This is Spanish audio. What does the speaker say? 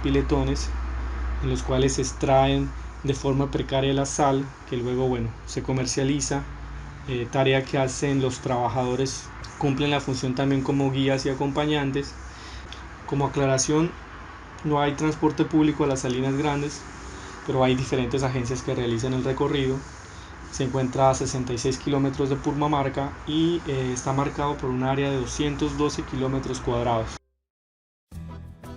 piletones en los cuales se extraen de forma precaria la sal, que luego se comercializa, tarea que hacen los trabajadores, cumplen la función también como guías y acompañantes. Como aclaración, no hay transporte público a las Salinas Grandes, pero hay diferentes agencias que realizan el recorrido. Se encuentra a 66 kilómetros de Purmamarca y está marcado por un área de 212 kilómetros cuadrados.